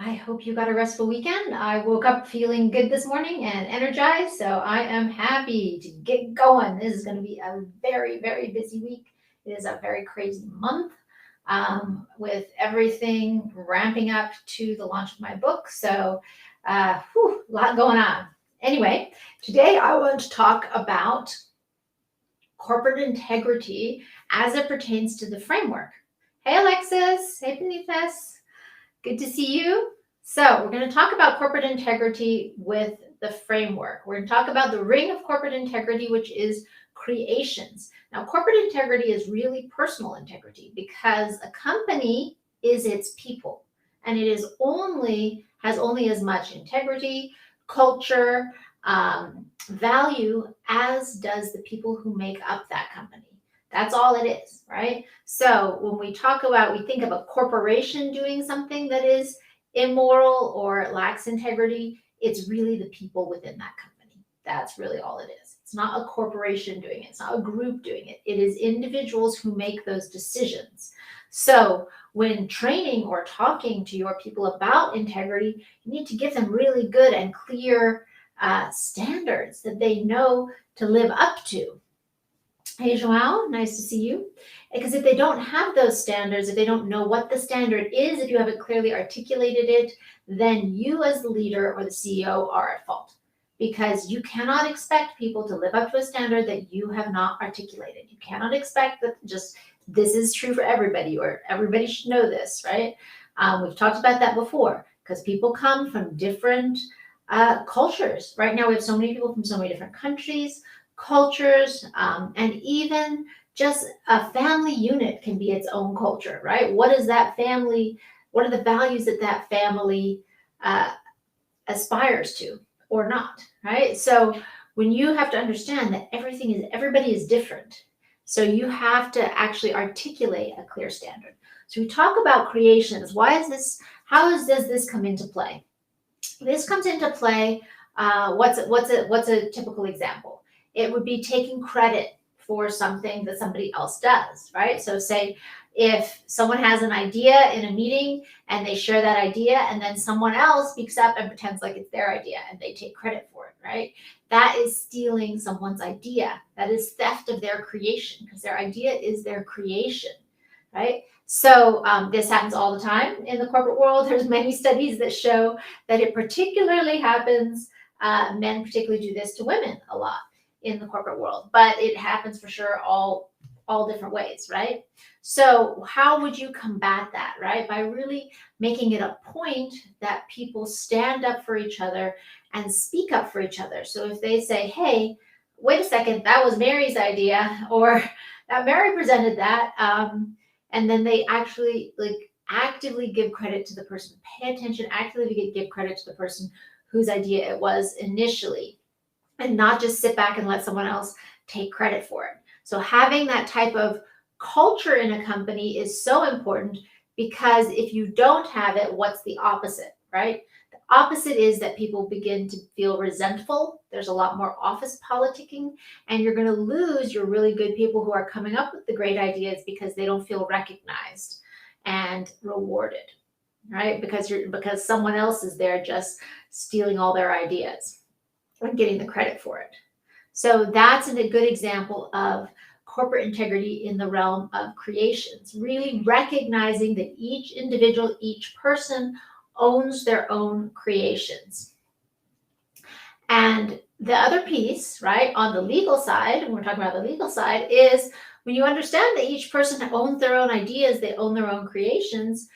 I hope you got a restful weekend. I woke up feeling good this morning and energized, so I am happy to get going. This is going to be a very, very busy week. It is a very crazy month with everything ramping up to the launch of my book. So, a lot going on. Anyway, today I want to talk about corporate integrity as it pertains to the framework. Hey, Alexis. Hey, Benitez. Good to see you. So we're going to talk about corporate integrity with the framework. We're going to talk about the ring of corporate integrity, which is creations. Now, corporate integrity is really personal integrity because a company is its people, and it has only as much integrity, culture, value as does the people who make up that company. That's all it is, right? So when we think of a corporation doing something that is immoral or lacks integrity, it's really the people within that company. That's really all it is. It's not a corporation doing it. It's not a group doing it. It is individuals who make those decisions. So when training or talking to your people about integrity, you need to give them really good and clear standards that they know to live up to. Hey, Joao, nice to see you. Because if they don't have those standards, if they don't know what the standard is, if you haven't clearly articulated it, then you as the leader or the CEO are at fault. Because you cannot expect people to live up to a standard that you have not articulated. You cannot expect that just this is true for everybody or everybody should know this, right? We've talked about that before because people come from different cultures. Right now, we have so many people from so many different countries, cultures, and even just a family unit can be its own culture, right? What are the values that family aspires to or not, right? So when you have to understand that everybody is different, so you have to actually articulate a clear standard. So we talk about creations. How does this come into play? This comes into play. What's a typical example? It would be taking credit for something that somebody else does, right? So say if someone has an idea in a meeting and they share that idea and then someone else speaks up and pretends like it's their idea and they take credit for it, right? That is stealing someone's idea. That is theft of their creation because their idea is their creation, right? So this happens all the time in the corporate world. There's many studies that show that it particularly happens. Men particularly do this to women a lot in the corporate world, but it happens for sure all different ways, right? So how would you combat that, right? By really making it a point that people stand up for each other and speak up for each other. So if they say, hey, wait a second, that was Mary's idea, or that Mary presented that, and then they actually actively give credit to the person, pay attention, actively give credit to the person whose idea it was initially, and not just sit back and let someone else take credit for it. So having that type of culture in a company is so important because if you don't have it, what's the opposite, right? The opposite is that people begin to feel resentful. There's a lot more office politicking, and you're going to lose your really good people who are coming up with the great ideas because they don't feel recognized and rewarded, right? Because someone else is there just stealing all their ideas and getting the credit for it. So that's a good example of corporate integrity in the realm of creations, really recognizing that each individual, each person owns their own creations. And the other piece, right, on the legal side, when we're talking about the legal side, is when you understand that each person owns their own ideas, they own their own creations,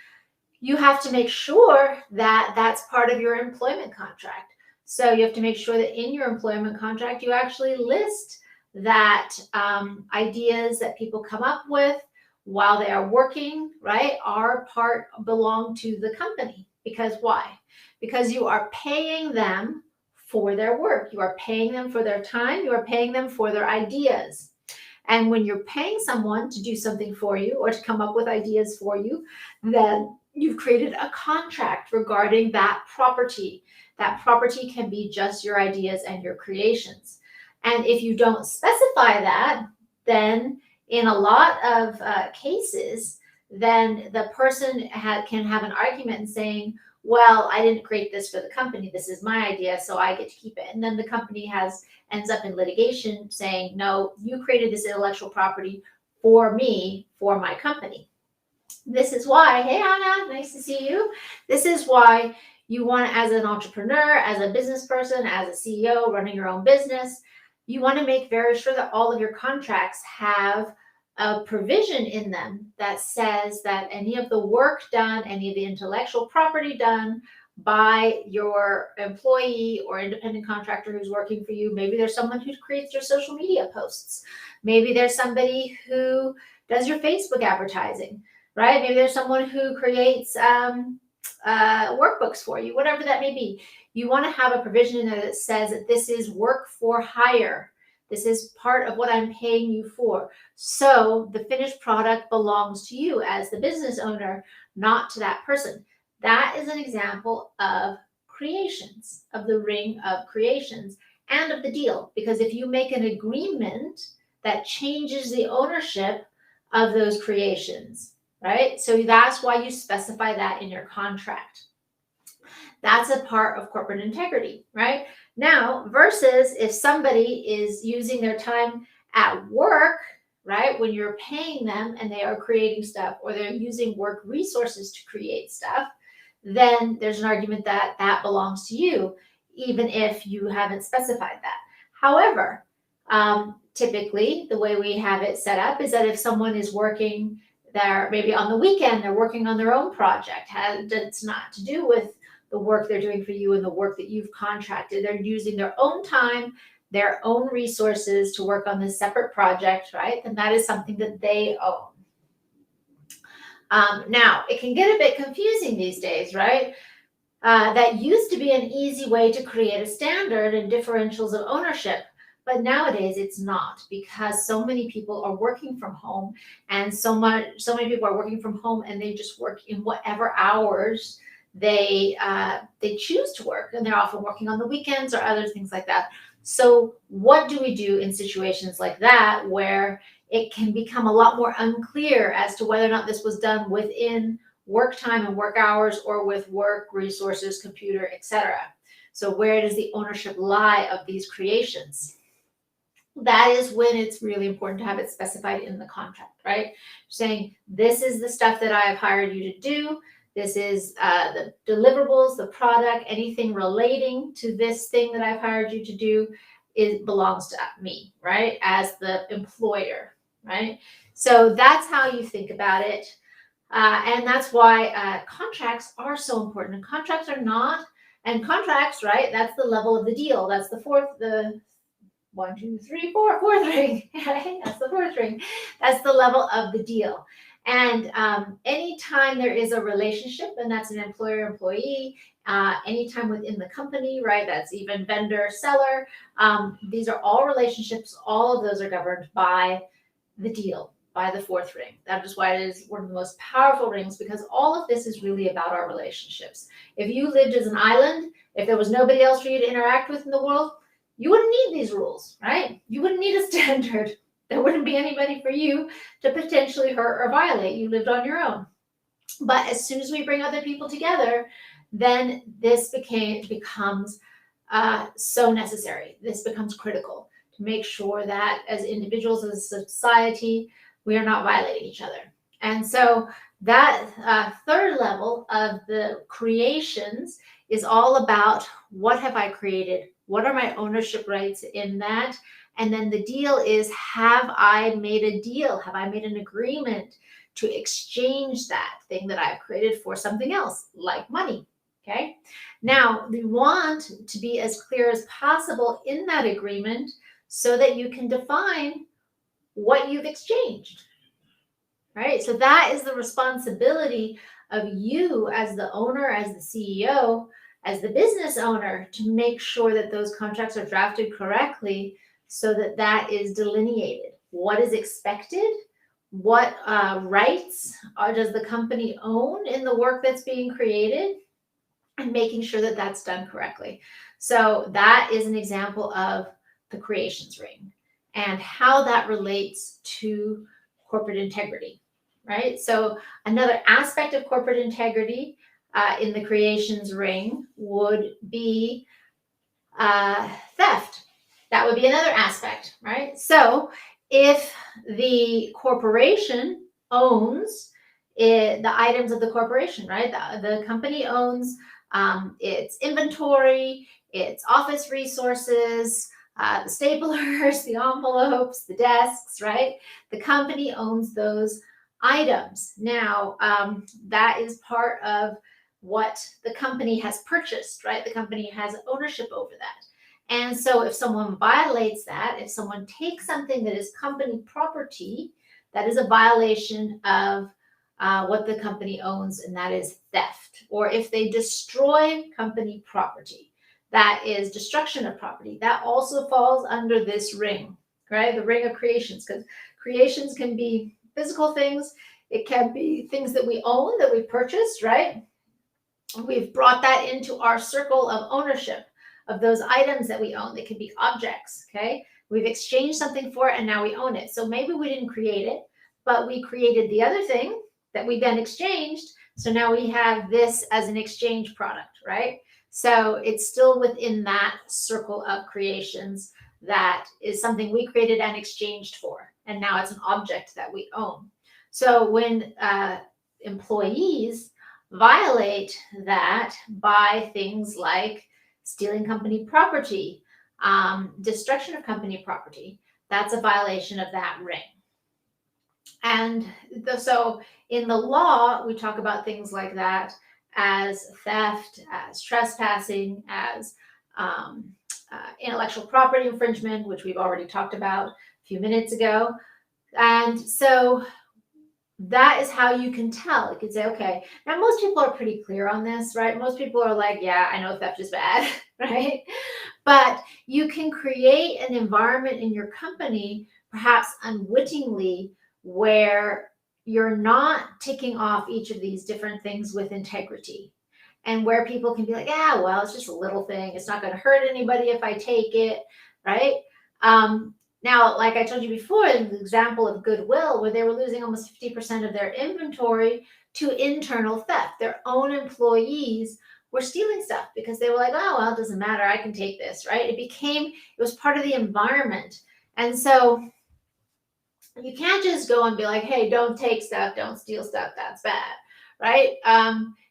you have to make sure that that's part of your employment contract. So you have to make sure that in your employment contract, you actually list that ideas that people come up with while they are working, right, belong to the company. Because why? Because you are paying them for their work. You are paying them for their time. You are paying them for their ideas. And when you're paying someone to do something for you or to come up with ideas for you, then you've created a contract regarding that property. That property can be just your ideas and your creations. And if you don't specify that, then in a lot of cases, then the person can have an argument saying, well, I didn't create this for the company. This is my idea, so I get to keep it. And then the company ends up in litigation saying, no, you created this intellectual property for me, for my company. This is why, hey Anna, nice to see you. This is why you want, as an entrepreneur, as a business person, as a CEO running your own business, you want to make very sure that all of your contracts have a provision in them that says that any of the work done, any of the intellectual property done by your employee or independent contractor who's working for you, maybe there's someone who creates your social media posts, maybe there's somebody who does your Facebook advertising, right? Maybe there's someone who creates workbooks for you, whatever that may be. You want to have a provision in there that says that this is work for hire. This is part of what I'm paying you for. So the finished product belongs to you as the business owner, not to that person. That is an example of creations, of the ring of creations and of the deal. Because if you make an agreement that changes the ownership of those creations, right? So that's why you specify that in your contract. That's a part of corporate integrity, right? Now, versus if somebody is using their time at work, right, when you're paying them and they are creating stuff, or they're using work resources to create stuff, then there's an argument that that belongs to you, even if you haven't specified that. However, typically the way we have it set up is that if someone is working there, maybe on the weekend, they're working on their own project, it's not to do with the work they're doing for you and the work that you've contracted. They're using their own time, their own resources to work on this separate project, right? Then that is something that they own. Now, it can get a bit confusing these days, right? That used to be an easy way to create a standard and differentials of ownership. But nowadays it's not, because so many people are working from home, and so many people are working from home, and they just work in whatever hours they choose to work, and they're often working on the weekends or other things like that. So what do we do in situations like that, where it can become a lot more unclear as to whether or not this was done within work time and work hours, or with work resources, computer, etc.? So where does the ownership lie of these creations? That is when it's really important to have it specified in the contract, right? Saying, this is the stuff that I have hired you to do. This is the deliverables, the product, anything relating to this thing that I've hired you to do, it belongs to me, right? As the employer, right? So that's how you think about it. And that's why contracts are so important. And contracts are not, and contracts, right? That's the level of the deal. That's the fourth ring. That's the fourth ring. That's the level of the deal. And anytime there is a relationship, and that's an employer-employee, anytime within the company, right? That's even vendor-seller. These are all relationships. All of those are governed by the deal, by the fourth ring. That is why it is one of the most powerful rings, because all of this is really about our relationships. If you lived as an island, if there was nobody else for you to interact with in the world, you wouldn't need these rules, right? You wouldn't need a standard. There wouldn't be anybody for you to potentially hurt or violate. You lived on your own. But as soon as we bring other people together, then this becomes so necessary. This becomes critical to make sure that as individuals, as a society, we are not violating each other. And so that third level of the creations is all about, what have I created? What are my ownership rights in that? And then the deal is, have I made a deal? Have I made an agreement to exchange that thing that I've created for something else, like money? Okay. Now, we want to be as clear as possible in that agreement so that you can define what you've exchanged, right? So that is the responsibility of you as the owner, as the CEO, as the business owner, to make sure that those contracts are drafted correctly, so that that is delineated. What is expected? What rights does the company own in the work that's being created? And making sure that that's done correctly. So that is an example of the creations ring and how that relates to corporate integrity, right? So another aspect of corporate integrity in the creations ring would be theft. That would be another aspect, right? So if the corporation owns the items of the corporation, right? The company owns its inventory, its office resources, the staplers, the envelopes, the desks, right? The company owns those items. Now, that is part of what the company has purchased, right? The company has ownership over that. And so if someone violates that, if someone takes something that is company property, that is a violation of what the company owns, and that is theft. Or if they destroy company property, that is destruction of property. That also falls under this ring, right? The ring of creations, because creations can be physical things. It can be things that we own, that we purchased, right? We've brought that into our circle of ownership of those items that we own. They could be objects, okay? We've exchanged something for it and now we own it. So maybe we didn't create it, but we created the other thing that we then exchanged. So now we have this as an exchange product, right? So it's still within that circle of creations that is something we created and exchanged for. And now it's an object that we own. So when employees violate that by things like stealing company property, destruction of company property, that's a violation of that ring. And so in the law, we talk about things like that as theft, as trespassing, as intellectual property infringement, which we've already talked about a few minutes ago. And so that is how you can tell. You can say, okay, now most people are pretty clear on this, right? Most people are like, yeah, I know theft is bad, right? But you can create an environment in your company, perhaps unwittingly, where you're not ticking off each of these different things with integrity. And where people can be like, yeah, well, it's just a little thing. It's not going to hurt anybody if I take it, right? Now, like I told you before, the example of Goodwill, where they were losing almost 50% of their inventory to internal theft. Their own employees were stealing stuff because they were like, oh, well, it doesn't matter. I can take this, right? It was part of the environment. And so you can't just go and be like, hey, don't take stuff, don't steal stuff. That's bad, right?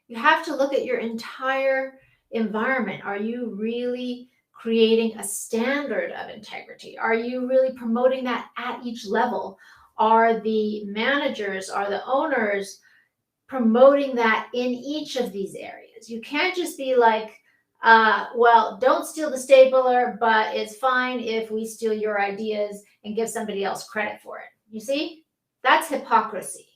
You have to look at your entire environment. Are you really creating a standard of integrity? Are you really promoting that at each level? Are the managers, are the owners promoting that in each of these areas? You can't just be like, well, don't steal the stapler, but it's fine if we steal your ideas and give somebody else credit for it. You see, that's hypocrisy.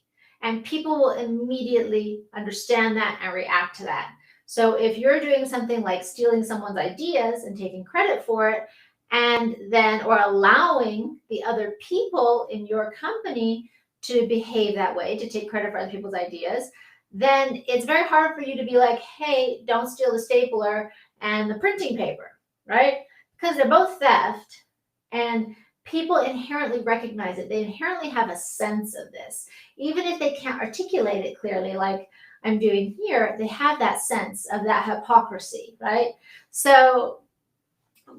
And people will immediately understand that and react to that. So if you're doing something like stealing someone's ideas and taking credit for it, and then, or allowing the other people in your company to behave that way, to take credit for other people's ideas, then it's very hard for you to be like, hey, don't steal the stapler and the printing paper, right? Because they're both theft, and people inherently recognize it. They inherently have a sense of this. Even if they can't articulate it clearly, like I'm doing here, they have that sense of that hypocrisy, right? So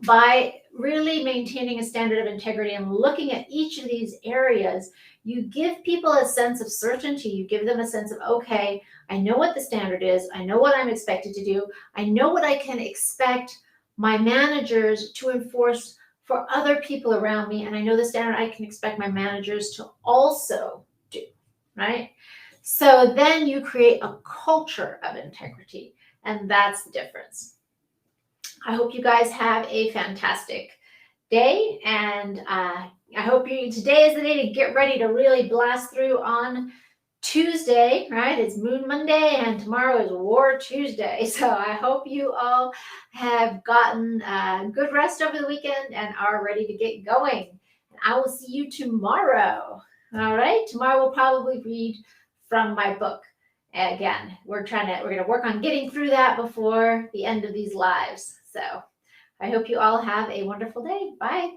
by really maintaining a standard of integrity and looking at each of these areas, you give people a sense of certainty. You give them a sense of, okay, I know what the standard is. I know what I'm expected to do. I know what I can expect my managers to enforce for other people around me. And I know the standard I can expect my managers to also do, right? So then you create a culture of integrity, and that's the difference. I hope you guys have a fantastic day, and I hope today is the day to get ready to really blast through on Tuesday, right? It's Moon Monday and tomorrow is War Tuesday. So I hope you all have gotten good rest over the weekend and are ready to get going. And I will see you tomorrow. All right. Tomorrow we'll probably read from my book. Again, we're going to work on getting through that before the end of these lives. So I hope you all have a wonderful day. Bye.